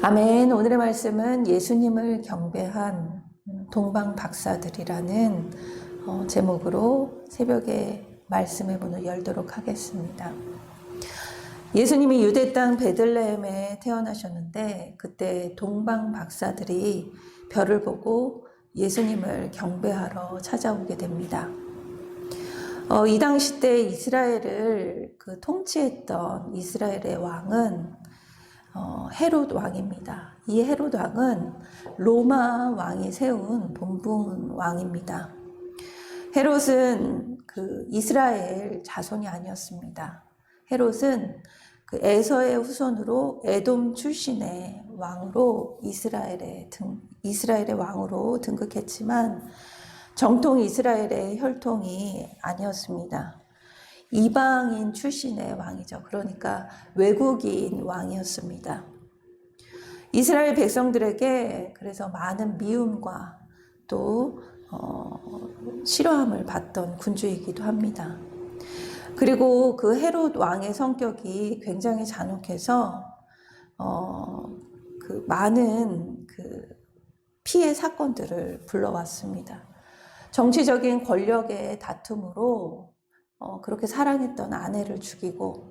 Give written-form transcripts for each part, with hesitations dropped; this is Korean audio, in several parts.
아멘. 오늘의 말씀은 예수님을 경배한 동방 박사들이라는 제목으로 새벽에 말씀의 문을 열도록 하겠습니다. 예수님이 유대 땅 베들레헴에 태어나셨는데 그때 동방 박사들이 별을 보고 예수님을 경배하러 찾아오게 됩니다. 이 당시 때 이스라엘을 통치했던 이스라엘의 왕은 헤롯 왕입니다. 이 헤롯 왕은 로마 왕이 세운 본분 왕입니다. 헤롯은 이스라엘 자손이 아니었습니다. 헤롯은 에서의 후손으로 에돔 출신의 왕으로 이스라엘의 왕으로 등극했지만 정통 이스라엘의 혈통이 아니었습니다. 이방인 출신의 왕이죠. 그러니까 외국인 왕이었습니다. 이스라엘 백성들에게 그래서 많은 미움과 또 싫어함을 받던 군주이기도 합니다. 그리고 그 헤롯 왕의 성격이 굉장히 잔혹해서 많은 피해 사건들을 불러왔습니다. 정치적인 권력의 다툼으로 그렇게 사랑했던 아내를 죽이고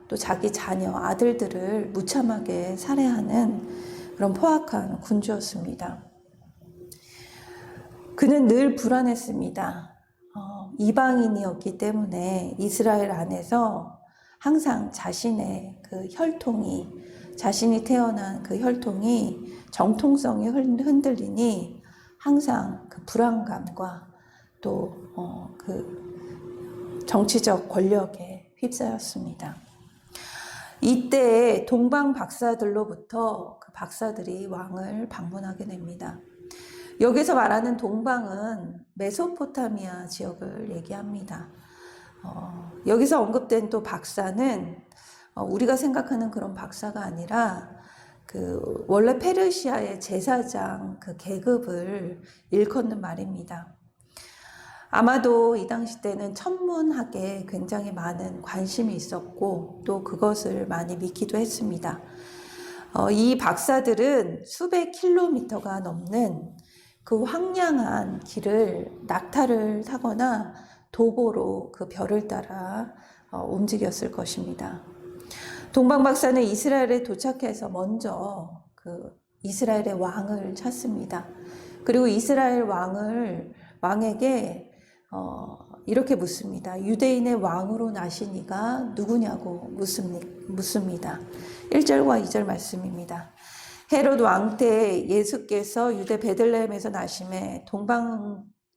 또 자기 자녀, 아들들을 무참하게 살해하는 그런 포악한 군주였습니다. 그는 늘 불안했습니다. 이방인이었기 때문에 이스라엘 안에서 항상 자신의 자신이 태어난 혈통이 정통성이 흔들리니 항상 불안감과 또 정치적 권력에 휩싸였습니다. 이때 동방 박사들로부터 박사들이 왕을 방문하게 됩니다. 여기서 말하는 동방은 메소포타미아 지역을 얘기합니다. 여기서 언급된 또 박사는 우리가 생각하는 그런 박사가 아니라 원래 페르시아의 제사장 계급을 일컫는 말입니다. 아마도 이 당시 때는 천문학에 굉장히 많은 관심이 있었고 또 그것을 많이 믿기도 했습니다. 이 박사들은 수백 킬로미터가 넘는 황량한 길을 낙타를 타거나 도보로 별을 따라 움직였을 것입니다. 동방 박사는 이스라엘에 도착해서 먼저 이스라엘의 왕을 찾습니다. 그리고 이스라엘 왕에게 이렇게 묻습니다. 유대인의 왕으로 나시니가 누구냐고 묻습니다. 1절과 2절 말씀입니다. 헤롯 왕 때 예수께서 유대 베들레헴에서 나심에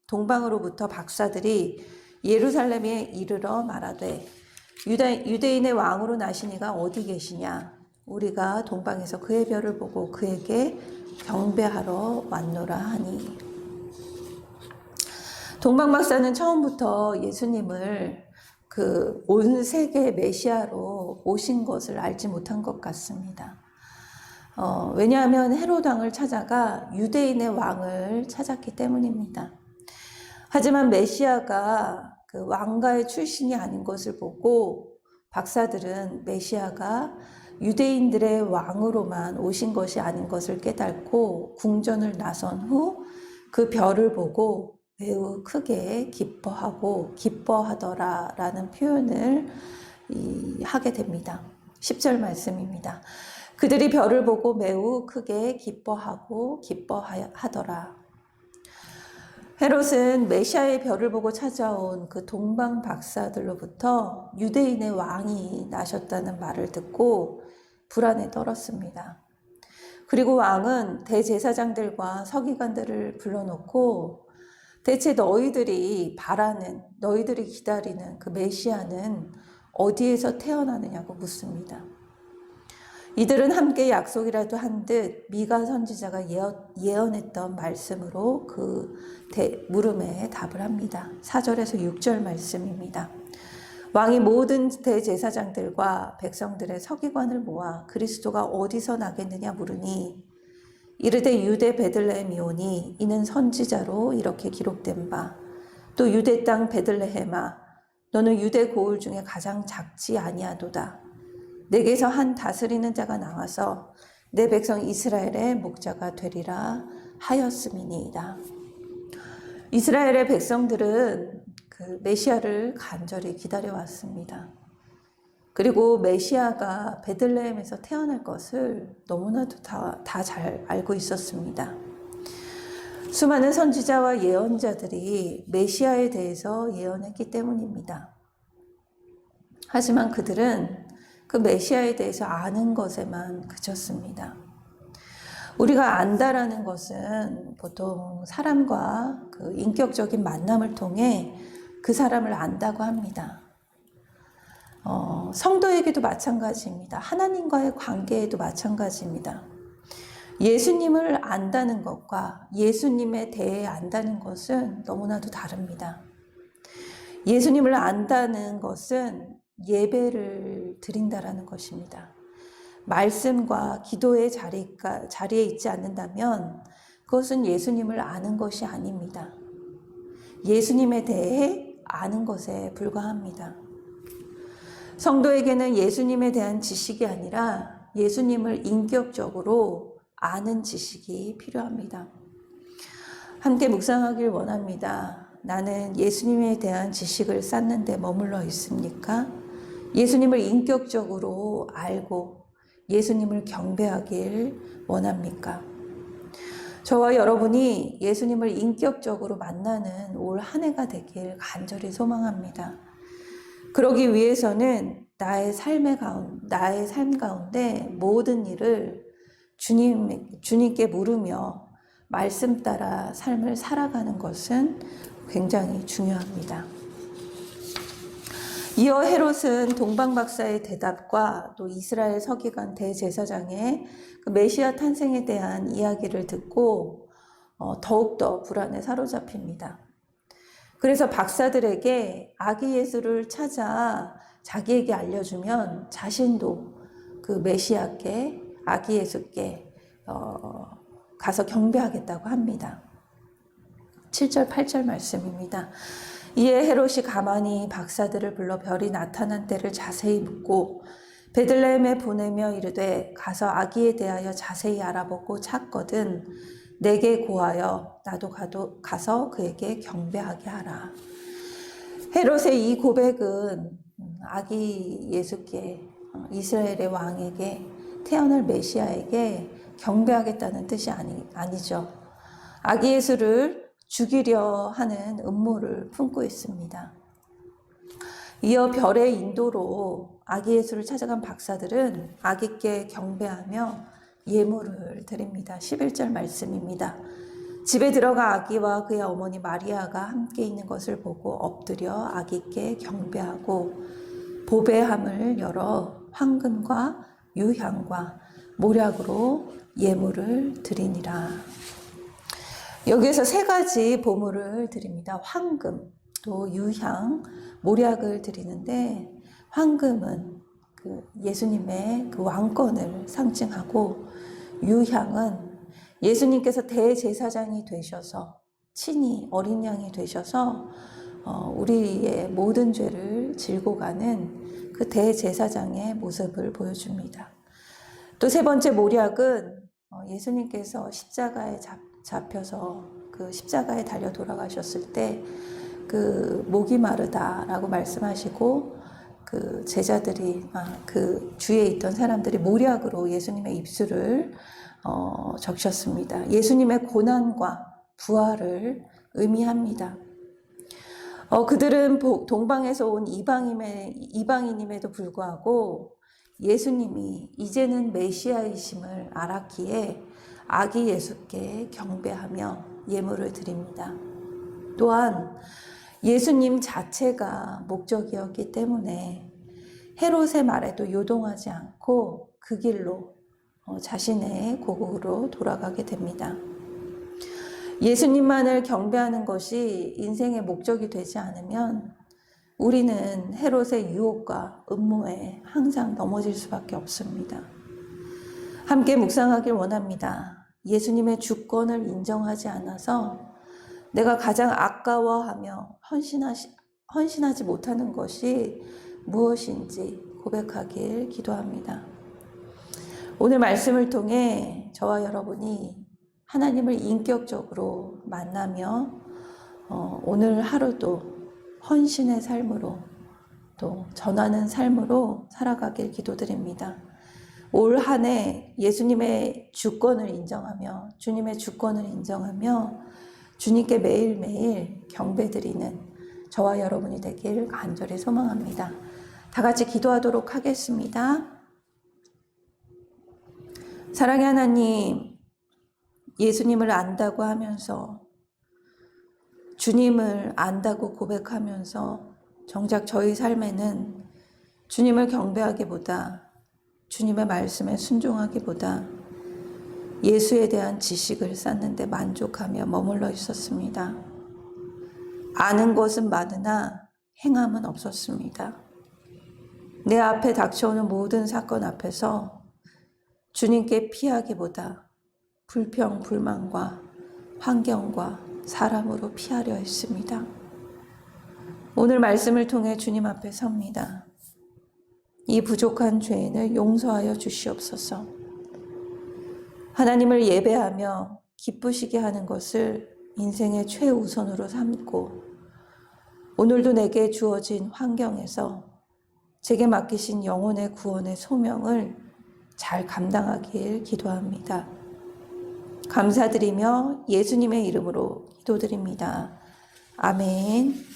동방으로부터 박사들이 예루살렘에 이르러 말하되 유대인의 왕으로 나시니가 어디 계시냐? 우리가 동방에서 그의 별을 보고 그에게 경배하러 왔노라 하니. 동방 박사는 처음부터 예수님을 온 세계의 메시아로 오신 것을 알지 못한 것 같습니다. 왜냐하면 헤롯 왕을 찾아가 유대인의 왕을 찾았기 때문입니다. 하지만 메시아가 왕가의 출신이 아닌 것을 보고 박사들은 메시아가 유대인들의 왕으로만 오신 것이 아닌 것을 깨닫고 궁전을 나선 후 그 별을 보고 매우 크게 기뻐하더라 라는 표현을 하게 됩니다. 10절 말씀입니다. 그들이 별을 보고 매우 크게 기뻐하더라. 헤롯은 메시아의 별을 보고 찾아온 동방 박사들로부터 유대인의 왕이 나셨다는 말을 듣고 불안에 떨었습니다. 그리고 왕은 대제사장들과 서기관들을 불러놓고 대체 너희들이 기다리는 메시아는 어디에서 태어나느냐고 묻습니다. 이들은 함께 약속이라도 한 듯 미가 선지자가 예언했던 말씀으로 물음에 답을 합니다. 4절에서 6절 말씀입니다. 왕이 모든 대제사장들과 백성들의 서기관을 모아 그리스도가 어디서 나겠느냐 물으니 이르되 유대 베들레헴이오니 이는 선지자로 이렇게 기록된 바 또 유대 땅 베들레헴아 너는 유대 고을 중에 가장 작지 아니하도다. 내게서 한 다스리는 자가 나와서 내 백성 이스라엘의 목자가 되리라 하였음이니이다. 이스라엘의 백성들은 그 메시아를 간절히 기다려왔습니다. 그리고 메시아가 베들레헴에서 태어날 것을 너무나도 다 잘 알고 있었습니다. 수많은 선지자와 예언자들이 메시아에 대해서 예언했기 때문입니다. 하지만 그들은 그 메시아에 대해서 아는 것에만 그쳤습니다. 우리가 안다라는 것은 보통 사람과 그 인격적인 만남을 통해 그 사람을 안다고 합니다. 성도에게도 마찬가지입니다. 하나님과의 관계에도 마찬가지입니다. 예수님을 안다는 것과 예수님에 대해 안다는 것은 너무나도 다릅니다. 예수님을 안다는 것은 예배를 드린다라는 것입니다. 말씀과 기도의 자리에 있지 않는다면 그것은 예수님을 아는 것이 아닙니다. 예수님에 대해 아는 것에 불과합니다. 성도에게는 예수님에 대한 지식이 아니라 예수님을 인격적으로 아는 지식이 필요합니다. 함께 묵상하길 원합니다. 나는 예수님에 대한 지식을 쌓는 데 머물러 있습니까? 예수님을 인격적으로 알고 예수님을 경배하길 원합니까? 저와 여러분이 예수님을 인격적으로 만나는 올 한 해가 되길 간절히 소망합니다. 그러기 위해서는 나의 삶 가운데 모든 일을 주님께 물으며 말씀 따라 삶을 살아가는 것은 굉장히 중요합니다. 이어 헤롯은 동방박사의 대답과 또 이스라엘 서기관 대제사장의 그 메시아 탄생에 대한 이야기를 듣고 더욱더 불안에 사로잡힙니다. 그래서 박사들에게 아기 예수를 찾아 자기에게 알려주면 자신도 그 메시아께 아기 예수께 가서 경배하겠다고 합니다. 7절 8절 말씀입니다. 이에 헤롯이 가만히 박사들을 불러 별이 나타난 때를 자세히 묻고 베들레헴에 보내며 이르되 가서 아기에 대하여 자세히 알아보고 찾거든 내게 고하여 나도 가서 그에게 경배하게 하라. 헤롯의 이 고백은 아기 예수께 이스라엘의 왕에게 태어날 메시아에게 경배하겠다는 뜻이 아니죠. 아기 예수를 죽이려 하는 음모를 품고 있습니다. 이어 별의 인도로 아기 예수를 찾아간 박사들은 아기께 경배하며 예물을 드립니다. 11절 말씀입니다. 집에 들어가 아기와 그의 어머니 마리아가 함께 있는 것을 보고 엎드려 아기께 경배하고 보배함을 열어 황금과 유향과 모략으로 예물을 드리니라. 여기에서 세 가지 보물을 드립니다. 황금, 또 유향, 모략을 드리는데 황금은 그 예수님의 그 왕권을 상징하고 유향은 예수님께서 대제사장이 되셔서 친히 어린 양이 되셔서 우리의 모든 죄를 질고 가는 그 대제사장의 모습을 보여줍니다. 또 세 번째 모략은 예수님께서 십자가에 잡혀서 그 십자가에 달려 돌아가셨을 때 그 목이 마르다라고 말씀하시고 그 제자들이 그 주위에 있던 사람들이 모략으로 예수님의 입술을 적셨습니다. 예수님의 고난과 부활을 의미합니다. 그들은 동방에서 온 이방인임에도 불구하고 예수님이 이제는 메시아이심을 알았기에 아기 예수께 경배하며 예물을 드립니다. 또한 예수님 자체가 목적이었기 때문에 헤롯의 말에도 요동하지 않고 그 길로 자신의 고국으로 돌아가게 됩니다. 예수님만을 경배하는 것이 인생의 목적이 되지 않으면 우리는 헤롯의 유혹과 음모에 항상 넘어질 수밖에 없습니다. 함께 묵상하길 원합니다. 예수님의 주권을 인정하지 않아서 내가 가장 아까워하며 헌신하지 못하는 것이 무엇인지 고백하길 기도합니다. 오늘 말씀을 통해 저와 여러분이 하나님을 인격적으로 만나며 오늘 하루도 헌신의 삶으로 또 전하는 삶으로 살아가길 기도드립니다. 올 한 해 예수님의 주권을 인정하며 주님의 주권을 인정하며 주님께 매일매일 경배드리는 저와 여러분이 되길 간절히 소망합니다. 다 같이 기도하도록 하겠습니다. 사랑의 하나님, 예수님을 안다고 하면서 주님을 안다고 고백하면서 정작 저희 삶에는 주님을 경배하기보다 주님의 말씀에 순종하기보다 예수에 대한 지식을 쌓는데 만족하며 머물러 있었습니다. 아는 것은 많으나 행함은 없었습니다. 내 앞에 닥쳐오는 모든 사건 앞에서 주님께 피하기보다 불평, 불만과 환경과 사람으로 피하려 했습니다. 오늘 말씀을 통해 주님 앞에 섭니다. 이 부족한 죄인을 용서하여 주시옵소서. 하나님을 예배하며 기쁘시게 하는 것을 인생의 최우선으로 삼고 오늘도 내게 주어진 환경에서 제게 맡기신 영혼의 구원의 소명을 잘 감당하길 기도합니다. 감사드리며 예수님의 이름으로 기도드립니다. 아멘.